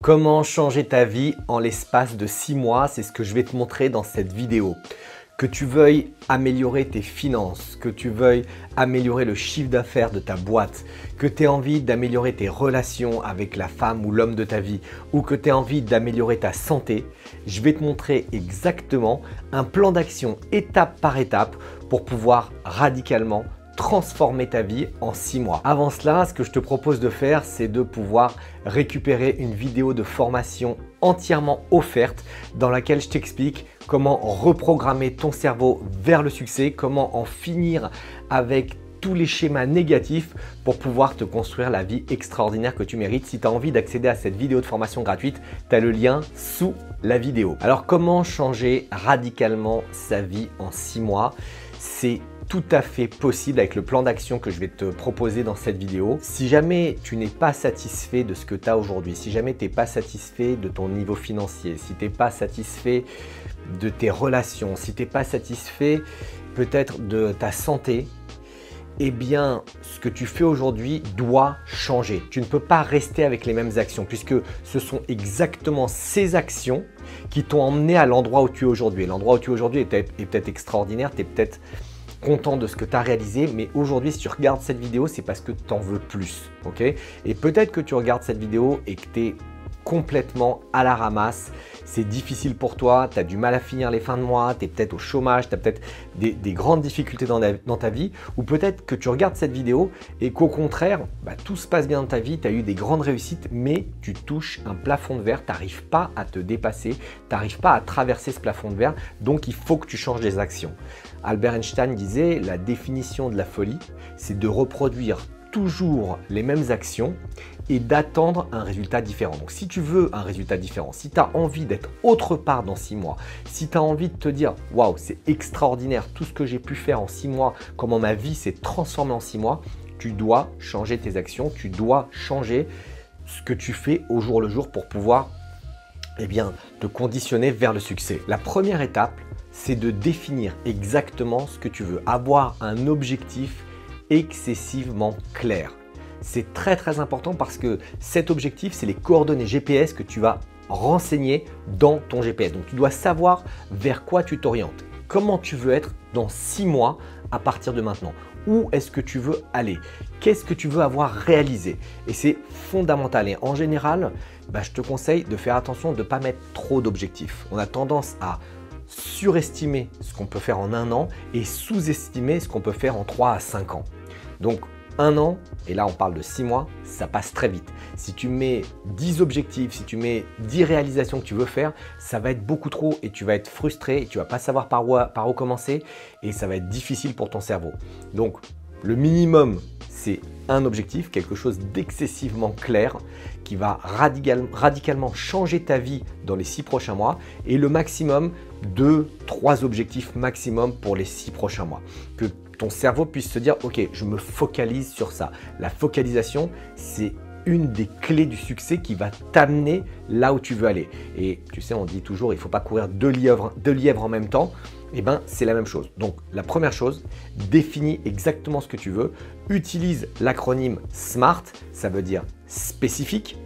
Comment changer ta vie en l'espace de 6 mois? C'est ce que je vais te montrer dans cette vidéo. Que tu veuilles améliorer tes finances, que tu veuilles améliorer le chiffre d'affaires de ta boîte, que tu aies envie d'améliorer tes relations avec la femme ou l'homme de ta vie, ou que tu aies envie d'améliorer ta santé, je vais te montrer exactement un plan d'action étape par étape pour pouvoir radicalement transformer ta vie en 6 mois. Avant cela, ce que je te propose de faire, c'est de pouvoir récupérer une vidéo de formation entièrement offerte dans laquelle je t'explique comment reprogrammer ton cerveau vers le succès, comment en finir avec tous les schémas négatifs pour pouvoir te construire la vie extraordinaire que tu mérites. Si tu as envie d'accéder à cette vidéo de formation gratuite, tu as le lien sous la vidéo. Alors, comment changer radicalement sa vie en 6 mois? C'est tout à fait possible avec le plan d'action que je vais te proposer dans cette vidéo. Si jamais tu n'es pas satisfait de ce que tu as aujourd'hui, si jamais tu n'es pas satisfait de ton niveau financier, si tu n'es pas satisfait de tes relations, si tu n'es pas satisfait peut-être de ta santé, eh bien, ce que tu fais aujourd'hui doit changer. Tu ne peux pas rester avec les mêmes actions puisque ce sont exactement ces actions qui t'ont emmené à l'endroit où tu es aujourd'hui. L'endroit où tu es aujourd'hui est peut-être extraordinaire, tu es peut-être content de ce que tu as réalisé, mais aujourd'hui, si tu regardes cette vidéo, c'est parce que tu en veux plus. Ok? Et peut-être que tu regardes cette vidéo et que tu es complètement à la ramasse, c'est difficile pour toi, tu as du mal à finir les fins de mois, tu es peut-être au chômage, tu as peut-être des grandes difficultés dans ta vie, ou peut-être que tu regardes cette vidéo et qu'au contraire, tout se passe bien dans ta vie, tu as eu des grandes réussites, mais tu touches un plafond de verre, tu n'arrives pas à te dépasser, tu n'arrives pas à traverser ce plafond de verre, donc il faut que tu changes des actions. Albert Einstein disait, la définition de la folie, c'est de reproduire toujours les mêmes actions et d'attendre un résultat différent. Donc si tu veux un résultat différent, si tu as envie d'être autre part dans 6 mois, si tu as envie de te dire « Waouh, c'est extraordinaire tout ce que j'ai pu faire en 6 mois, comment ma vie s'est transformée en 6 mois », tu dois changer tes actions, tu dois changer ce que tu fais au jour le jour pour pouvoir te conditionner vers le succès. La première étape, c'est de définir exactement ce que tu veux, avoir un objectif excessivement clair. C'est très important parce que cet objectif, c'est les coordonnées GPS que tu vas renseigner dans ton GPS. Donc, tu dois savoir vers quoi tu t'orientes, comment tu veux être dans 6 mois à partir de maintenant. Où est-ce que tu veux aller? Qu'est-ce que tu veux avoir réalisé? Et c'est fondamental. Et en général, je te conseille de faire attention de ne pas mettre trop d'objectifs. On a tendance à surestimer ce qu'on peut faire en 1 an et sous-estimer ce qu'on peut faire en 3 à 5 ans. Donc, 1 an, et là on parle de 6 mois, ça passe très vite. Si tu mets 10 objectifs, si tu mets 10 réalisations que tu veux faire, ça va être beaucoup trop et tu vas être frustré et tu ne vas pas savoir par où commencer et ça va être difficile pour ton cerveau. Donc, le minimum, c'est un objectif, quelque chose d'excessivement clair qui va radicalement changer ta vie dans les 6 prochains mois et le maximum, 2-3 objectifs maximum pour les 6 prochains mois. Que ton cerveau puisse se dire « Ok, je me focalise sur ça ». La focalisation, c'est une des clés du succès qui va t'amener là où tu veux aller. Et tu sais, on dit toujours, il ne faut pas courir deux lièvres en même temps. Eh bien, c'est la même chose. Donc, la première chose, définis exactement ce que tu veux. Utilise l'acronyme SMART, ça veut dire spécifique.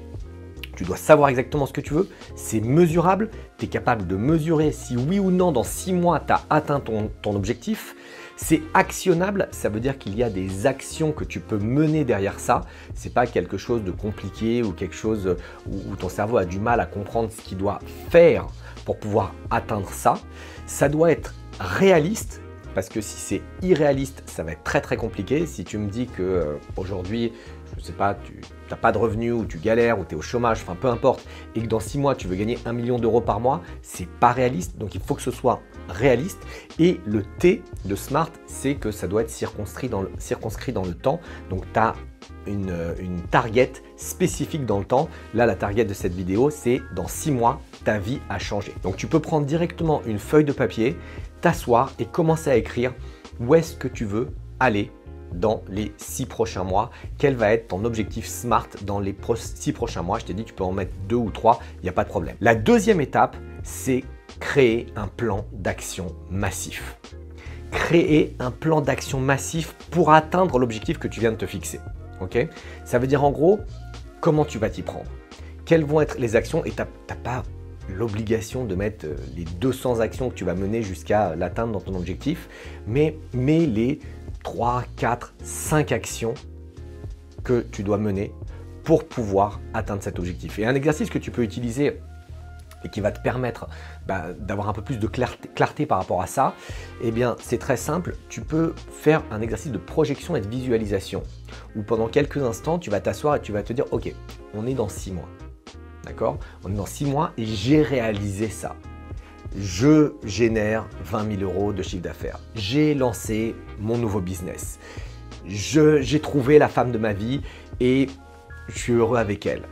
Tu dois savoir exactement ce que tu veux. C'est mesurable. Tu es capable de mesurer si oui ou non, dans 6 mois, tu as atteint ton objectif. C'est actionnable, ça veut dire qu'il y a des actions que tu peux mener derrière ça. Ce n'est pas quelque chose de compliqué ou quelque chose où ton cerveau a du mal à comprendre ce qu'il doit faire pour pouvoir atteindre ça. Ça doit être réaliste parce que si c'est irréaliste, ça va être très compliqué. Si tu me dis que aujourd'hui, je ne sais pas, tu n'as pas de revenus ou tu galères ou tu es au chômage, enfin peu importe, et que dans 6 mois, tu veux gagner 1 million d'euros par mois, c'est pas réaliste. Donc, il faut que ce soit réaliste. Et le T de SMART, c'est que ça doit être circonscrit dans le temps. Donc, tu as une target spécifique dans le temps. Là, la target de cette vidéo, c'est dans 6 mois, ta vie a changé. Donc, tu peux prendre directement une feuille de papier, t'asseoir et commencer à écrire où est-ce que tu veux aller dans les 6 prochains mois. Quel va être ton objectif SMART dans les 6 prochains mois? Je t'ai dit, tu peux en mettre 2 ou 3, il n'y a pas de problème. La deuxième étape, c'est créer un plan d'action massif. Créer un plan d'action massif pour atteindre l'objectif que tu viens de te fixer. Okay? Ça veut dire en gros, comment tu vas t'y prendre? quelles vont être les actions, et tu n'as pas l'obligation de mettre les 200 actions que tu vas mener jusqu'à l'atteindre dans ton objectif, mais mets les 3, 4, 5 actions que tu dois mener pour pouvoir atteindre cet objectif. Et un exercice que tu peux utiliser et qui va te permettre d'avoir un peu plus de clarté par rapport à ça, eh bien c'est très simple, tu peux faire un exercice de projection et de visualisation où pendant quelques instants tu vas t'asseoir et tu vas te dire ok, on est dans 6 mois, d'accord? On est dans 6 mois et j'ai réalisé ça. Je génère 20 000 € de chiffre d'affaires, j'ai lancé mon nouveau business, j'ai trouvé la femme de ma vie et je suis heureux avec elle.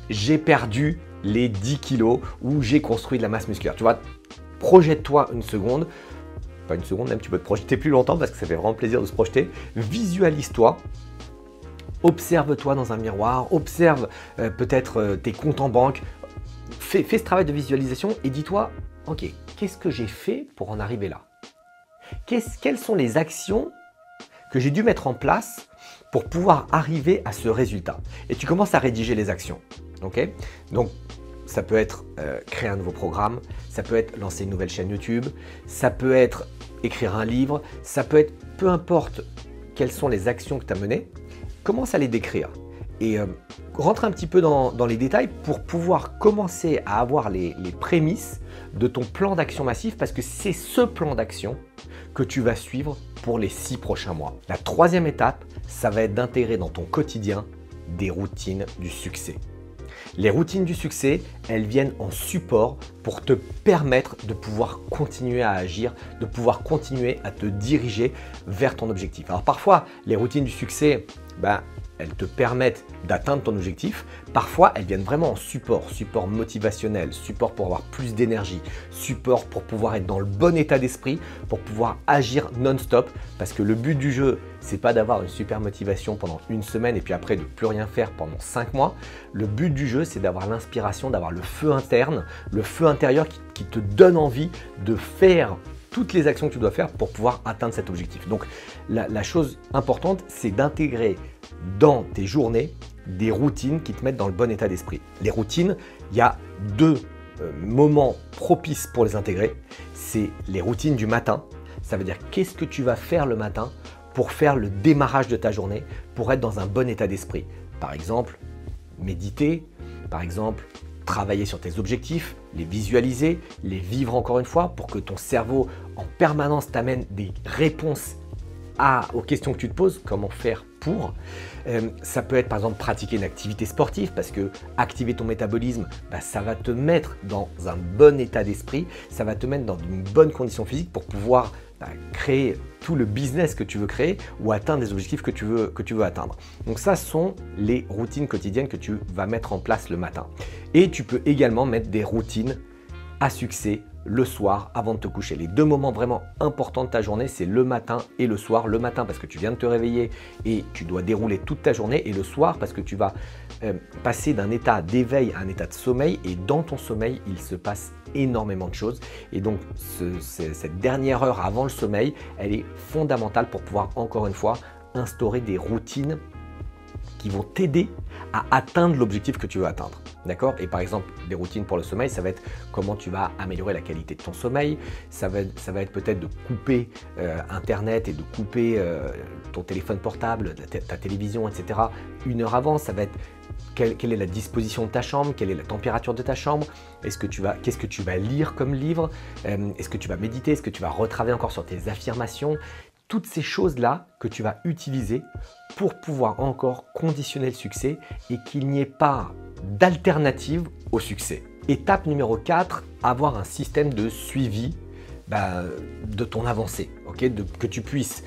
J'ai perdu les 10 kilos ou j'ai construit de la masse musculaire. Tu vois, projette-toi une seconde, pas une seconde même, tu peux te projeter plus longtemps parce que ça fait vraiment plaisir de se projeter. Visualise-toi, observe-toi dans un miroir, observe peut-être tes comptes en banque, fais ce travail de visualisation et dis-toi, ok, qu'est-ce que j'ai fait pour en arriver là? Quelles sont les actions que j'ai dû mettre en place pour pouvoir arriver à ce résultat? Et tu commences à rédiger les actions. Okay, donc, ça peut être créer un nouveau programme, ça peut être lancer une nouvelle chaîne YouTube, ça peut être écrire un livre, ça peut être peu importe quelles sont les actions que tu as menées, commence à les décrire et rentre un petit peu dans les détails pour pouvoir commencer à avoir les prémices de ton plan d'action massif parce que c'est ce plan d'action que tu vas suivre pour les 6 prochains mois. La troisième étape, ça va être d'intégrer dans ton quotidien des routines du succès. Les routines du succès, elles viennent en support pour te permettre de pouvoir continuer à agir, de pouvoir continuer à te diriger vers ton objectif. Alors parfois, les routines du succès, elles te permettent d'atteindre ton objectif. Parfois, elles viennent vraiment en support, support motivationnel, support pour avoir plus d'énergie, support pour pouvoir être dans le bon état d'esprit, pour pouvoir agir non-stop. Parce que le but du jeu, c'est pas d'avoir une super motivation pendant une semaine et puis après de plus rien faire pendant 5 mois. Le but du jeu, c'est d'avoir l'inspiration, d'avoir le feu interne, le feu intérieur qui te donne envie de faire toutes les actions que tu dois faire pour pouvoir atteindre cet objectif. Donc, la chose importante, c'est d'intégrer dans tes journées des routines qui te mettent dans le bon état d'esprit. Les routines, il y a 2 moments propices pour les intégrer. C'est les routines du matin. Ça veut dire qu'est-ce que tu vas faire le matin pour faire le démarrage de ta journée, pour être dans un bon état d'esprit. Par exemple, méditer, par exemple, travailler sur tes objectifs, les visualiser, les vivre encore une fois pour que ton cerveau en permanence t'amène des réponses aux questions que tu te poses, comment faire pour. Ça peut être par exemple pratiquer une activité sportive parce que activer ton métabolisme, ça va te mettre dans un bon état d'esprit, ça va te mettre dans une bonne condition physique pour pouvoir créer tout le business que tu veux créer ou atteindre les objectifs que tu veux atteindre. Donc ça sont les routines quotidiennes que tu vas mettre en place le matin. Et tu peux également mettre des routines à succès le soir avant de te coucher. Les 2 moments vraiment importants de ta journée, c'est le matin et le soir. Le matin parce que tu viens de te réveiller et tu dois dérouler toute ta journée, et le soir parce que tu vas passer d'un état d'éveil à un état de sommeil, et dans ton sommeil, il se passe énormément de choses. Et donc, cette dernière heure avant le sommeil, elle est fondamentale pour pouvoir, encore une fois, instaurer des routines qui vont t'aider à atteindre l'objectif que tu veux atteindre. D'accord? Et par exemple, des routines pour le sommeil, ça va être comment tu vas améliorer la qualité de ton sommeil. Ça va être peut-être de couper Internet et de couper ton téléphone portable, ta télévision, etc. 1 heure avant. Ça va être quelle est la disposition de ta chambre, quelle est la température de ta chambre, qu'est-ce que tu vas lire comme livre, est-ce que tu vas méditer, est-ce que tu vas retravailler encore sur tes affirmations. Toutes ces choses-là que tu vas utiliser pour pouvoir encore conditionner le succès et qu'il n'y ait pas d'alternative au succès. Étape numéro 4, avoir un système de suivi de ton avancée, que tu puisses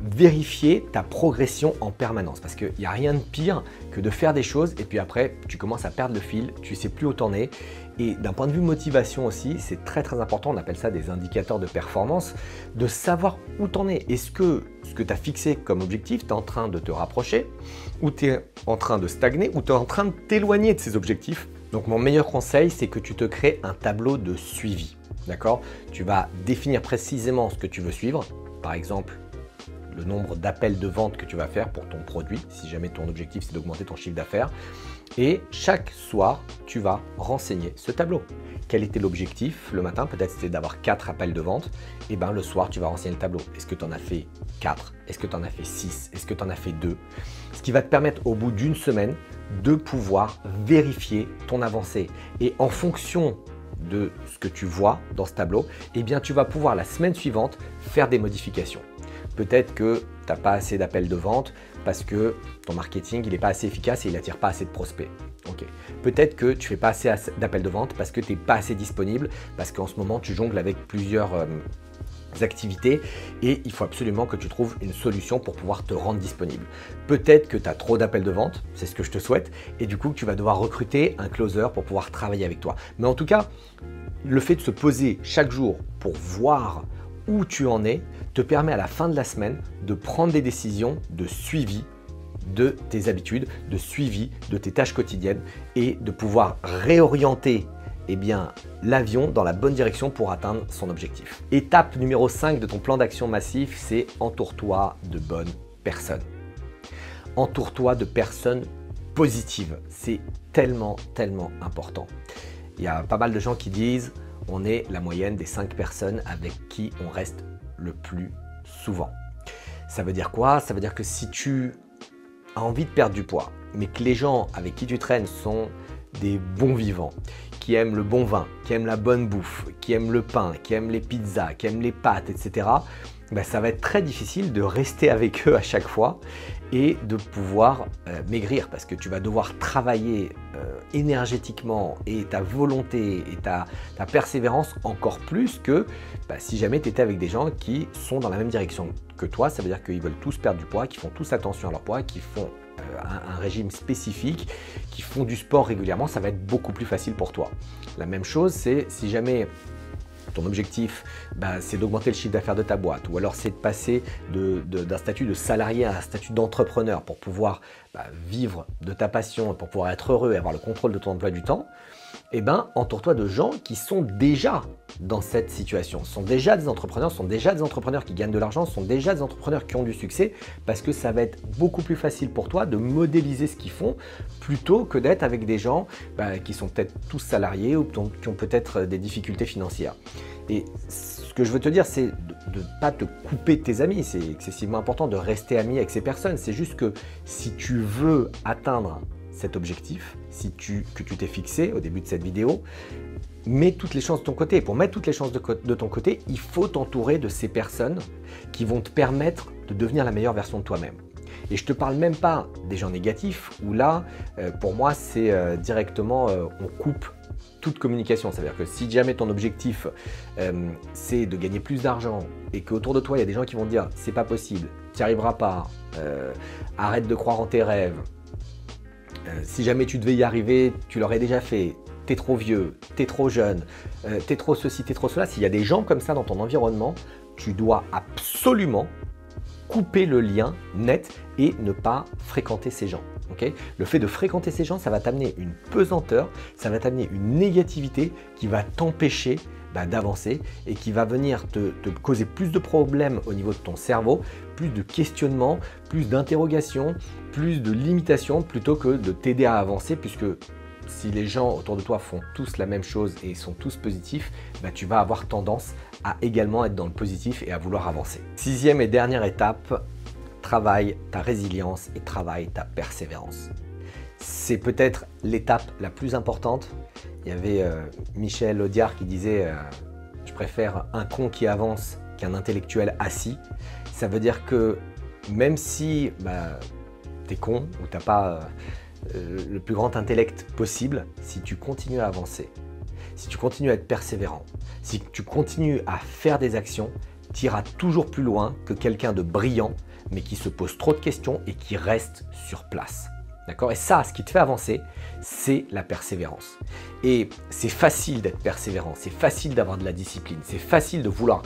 vérifier ta progression en permanence, parce qu'il n'y a rien de pire que de faire des choses et puis après tu commences à perdre le fil, tu ne sais plus où t'en es. Et d'un point de vue motivation aussi, c'est très important, on appelle ça des indicateurs de performance, de savoir où t'en es. Est-ce que ce que tu as fixé comme objectif, tu es en train de te rapprocher, ou tu es en train de stagner, ou tu es en train de t'éloigner de ces objectifs? Donc mon meilleur conseil, c'est que tu te crées un tableau de suivi. D'accord? Tu vas définir précisément ce que tu veux suivre, par exemple le nombre d'appels de vente que tu vas faire pour ton produit, si jamais ton objectif c'est d'augmenter ton chiffre d'affaires. Et chaque soir, tu vas renseigner ce tableau. Quel était l'objectif le matin? Peut-être c'était d'avoir 4 appels de vente. Et bien le soir, tu vas renseigner le tableau. Est-ce que tu en as fait 4? Est-ce que tu en as fait 6? Est-ce que tu en as fait 2? Ce qui va te permettre au bout d'une semaine de pouvoir vérifier ton avancée. Et en fonction de ce que tu vois dans ce tableau, eh bien tu vas pouvoir la semaine suivante faire des modifications. Peut-être que tu n'as pas assez d'appels de vente parce que ton marketing n'est pas assez efficace et il n'attire pas assez de prospects. Okay. Peut-être que tu ne fais pas assez d'appels de vente parce que tu n'es pas assez disponible, parce qu'en ce moment tu jongles avec plusieurs activités et il faut absolument que tu trouves une solution pour pouvoir te rendre disponible. Peut-être que tu as trop d'appels de vente, c'est ce que je te souhaite, et du coup tu vas devoir recruter un closer pour pouvoir travailler avec toi. Mais en tout cas, le fait de se poser chaque jour pour voir où tu en es te permet à la fin de la semaine de prendre des décisions de suivi de tes habitudes, de suivi de tes tâches quotidiennes et de pouvoir réorienter l'avion dans la bonne direction pour atteindre son objectif. Étape numéro 5 de ton plan d'action massif, c'est entoure-toi de bonnes personnes. Entoure-toi de personnes positives. C'est tellement important. Il y a pas mal de gens qui disent on est la moyenne des 5 personnes avec qui on reste le plus souvent. Ça veut dire quoi? Ça veut dire que si tu as envie de perdre du poids, mais que les gens avec qui tu traînes sont des bons vivants, qui aiment le bon vin, qui aiment la bonne bouffe, qui aiment le pain, qui aiment les pizzas, qui aiment les pâtes, etc., ça va être très difficile de rester avec eux à chaque fois et de pouvoir maigrir parce que tu vas devoir travailler énergétiquement et ta volonté et ta persévérance encore plus que si jamais tu étais avec des gens qui sont dans la même direction que toi. Ça veut dire qu'ils veulent tous perdre du poids, qui font tous attention à leur poids, qui font un régime spécifique, qui font du sport régulièrement. Ça va être beaucoup plus facile pour toi. La même chose, c'est si jamais ton objectif, c'est d'augmenter le chiffre d'affaires de ta boîte ou alors c'est de passer d'un statut de salarié à un statut d'entrepreneur pour pouvoir vivre de ta passion, pour pouvoir être heureux et avoir le contrôle de ton emploi du temps, entoure-toi de gens qui sont déjà dans cette situation, sont déjà des entrepreneurs qui gagnent de l'argent, sont déjà des entrepreneurs qui ont du succès parce que ça va être beaucoup plus facile pour toi de modéliser ce qu'ils font plutôt que d'être avec des gens qui sont peut-être tous salariés ou qui ont peut-être des difficultés financières. Et ce que je veux te dire, c'est de ne pas te couper de tes amis. C'est excessivement important de rester ami avec ces personnes. C'est juste que si tu veux atteindre cet objectif, que tu t'es fixé au début de cette vidéo, mets toutes les chances de ton côté. Et pour mettre toutes les chances de ton côté, il faut t'entourer de ces personnes qui vont te permettre de devenir la meilleure version de toi-même. Et je ne te parle même pas des gens négatifs, où là, pour moi, c'est directement, on coupe toute communication. C'est-à-dire que si jamais ton objectif, c'est de gagner plus d'argent et qu'autour de toi, il y a des gens qui vont te dire « c'est pas possible, tu n'y arriveras pas, arrête de croire en tes rêves, si jamais tu devais y arriver, tu l'aurais déjà fait, t'es trop vieux, t'es trop jeune, t'es trop ceci, t'es trop cela ». S'il y a des gens comme ça dans ton environnement, tu dois absolument couper le lien net et ne pas fréquenter ces gens. Okay? Le fait de fréquenter ces gens, ça va t'amener une pesanteur, ça va t'amener une négativité qui va t'empêcher d'avancer et qui va venir te causer plus de problèmes au niveau de ton cerveau, plus de questionnements, plus d'interrogations, plus de limitations plutôt que de t'aider à avancer, puisque si les gens autour de toi font tous la même chose et sont tous positifs, tu vas avoir tendance à également être dans le positif et à vouloir avancer. 6e et dernière étape, travaille ta résilience et travaille ta persévérance. C'est peut-être l'étape la plus importante. Il y avait Michel Audiard qui disait « Je préfère un con qui avance qu'un intellectuel assis ». Ça veut dire que même si tu es con ou tu n'as pas le plus grand intellect possible, si tu continues à avancer, si tu continues à être persévérant, si tu continues à faire des actions, tu iras toujours plus loin que quelqu'un de brillant, mais qui se pose trop de questions et qui reste sur place. D'accord? Et ça, ce qui te fait avancer, c'est la persévérance. Et c'est facile d'être persévérant, c'est facile d'avoir de la discipline, c'est facile de vouloir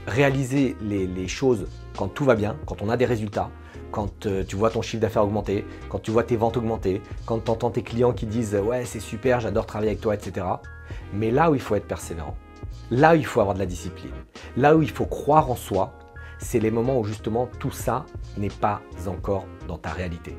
réaliser les choses quand tout va bien, quand on a des résultats, quand tu vois ton chiffre d'affaires augmenter, quand tu vois tes ventes augmenter, quand tu entends tes clients qui disent « ouais, c'est super, j'adore travailler avec toi, etc. » Mais là où il faut être persévérant, là où il faut avoir de la discipline, là où il faut croire en soi, c'est les moments où justement tout ça n'est pas encore dans ta réalité.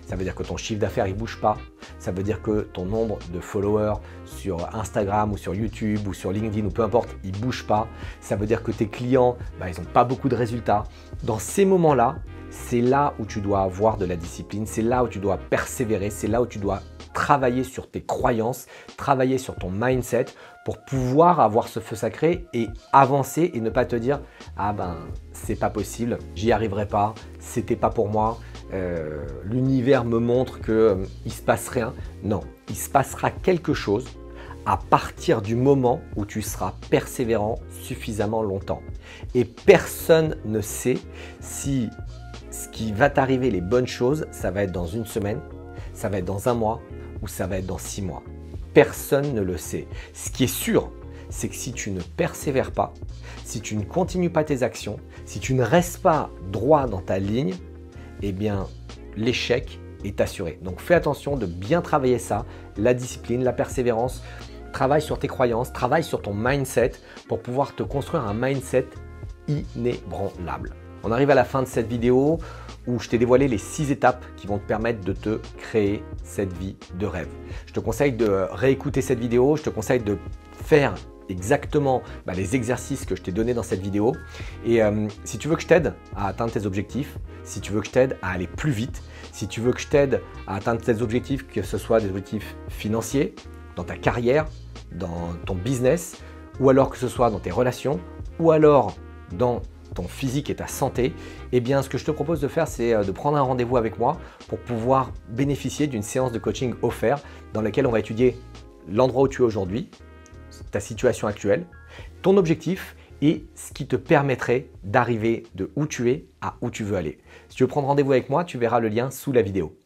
Ça veut dire que ton chiffre d'affaires il bouge pas, ça veut dire que ton nombre de followers sur Instagram ou sur YouTube ou sur LinkedIn ou peu importe, il bouge pas, ça veut dire que tes clients, ils n'ont pas beaucoup de résultats. Dans ces moments-là, c'est là où tu dois avoir de la discipline, c'est là où tu dois persévérer, c'est là où tu dois travailler sur tes croyances, travailler sur ton mindset pour pouvoir avoir ce feu sacré et avancer et ne pas te dire « Ah c'est pas possible, j'y arriverai pas, c'était pas pour moi, l'univers me montre qu'il ne se passe rien. » Non, il se passera quelque chose à partir du moment où tu seras persévérant suffisamment longtemps. Et personne ne sait si ce qui va t'arriver, les bonnes choses, ça va être dans une semaine, ça va être dans un mois ou ça va être dans 6 mois. Personne ne le sait. Ce qui est sûr, c'est que si tu ne persévères pas, si tu ne continues pas tes actions, si tu ne restes pas droit dans ta ligne, eh bien l'échec est assuré. Donc fais attention de bien travailler ça, la discipline, la persévérance, travaille sur tes croyances, travaille sur ton mindset pour pouvoir te construire un mindset inébranlable. On arrive à la fin de cette vidéo où je t'ai dévoilé les 6 étapes qui vont te permettre de te créer cette vie de rêve. Je te conseille de réécouter cette vidéo, je te conseille de faire exactement les exercices que je t'ai donnés dans cette vidéo. Et si tu veux que je t'aide à atteindre tes objectifs, si tu veux que je t'aide à aller plus vite, si tu veux que je t'aide à atteindre tes objectifs, que ce soit des objectifs financiers, dans ta carrière, dans ton business, ou alors que ce soit dans tes relations, ou alors dans ton physique et ta santé, eh bien ce que je te propose de faire, c'est de prendre un rendez-vous avec moi pour pouvoir bénéficier d'une séance de coaching offerte dans laquelle on va étudier l'endroit où tu es aujourd'hui, ta situation actuelle, ton objectif et ce qui te permettrait d'arriver de où tu es à où tu veux aller. Si tu veux prendre rendez-vous avec moi, tu verras le lien sous la vidéo.